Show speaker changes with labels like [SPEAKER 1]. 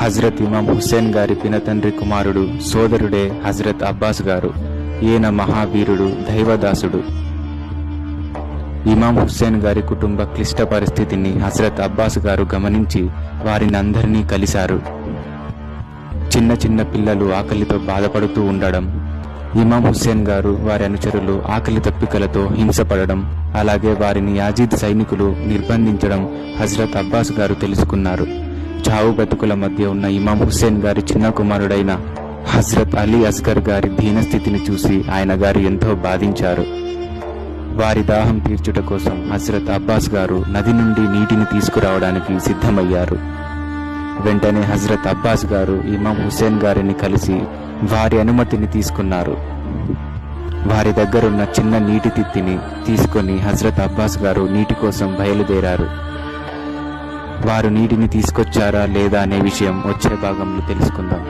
[SPEAKER 1] హజరత్ ఇమాం హుస్సేన్ గారి పినతండ్రి కుమారుడు, సోదరుడే హజరత్ అబ్బాస్ గారు. ఈయన మహావీరుడు, దైవదాసుడు. ఇమాం హుస్సేన్ గారి కుటుంబ క్లిష్ట పరిస్థితిని హజరత్ అబ్బాస్ గారు గమనించి వారిని అందరినీ కలిశారు. చిన్న చిన్న పిల్లలు ఆకలితో బాధపడుతూ ఉండడం, ఇమాం హుస్సేన్ గారు వారి అనుచరులు ఆకలి తప్పికలతో హింసపడడం, అలాగే వారిని యాజీద్ సైనికులు నిర్బంధించడం హజరత్ అబ్బాస్ గారు తెలుసుకున్నారు. చావు బతుకుల మధ్య ఉన్న ఇమాం హుస్సేన్ గారి చిన్న కుమారుడైన హజరత్ అలీ అస్గర్ గారి దీనస్థితిని చూసి ఆయన గారు ఎంతో బాధించారు. వారి దాహం తీర్చుట కోసం హజరత్ అబ్బాస్ గారు నది నుండి నీటిని తీసుకురావడానికి సిద్ధమయ్యారు. వెంటనే హజరత్ అబ్బాస్ గారు ఇమాం హుస్సేన్ గారిని కలిసి వారి అనుమతిని తీసుకున్నారు. వారి దగ్గరున్న చిన్న నీటి తిత్తిని తీసుకొని హజరత్ అబ్బాస్ గారు నీటి కోసం బయలుదేరారు. వారు నీటిని తీసుకొచ్చారా లేదా అనే విషయం వచ్చే భాగంలో తెలుసుకుందాం.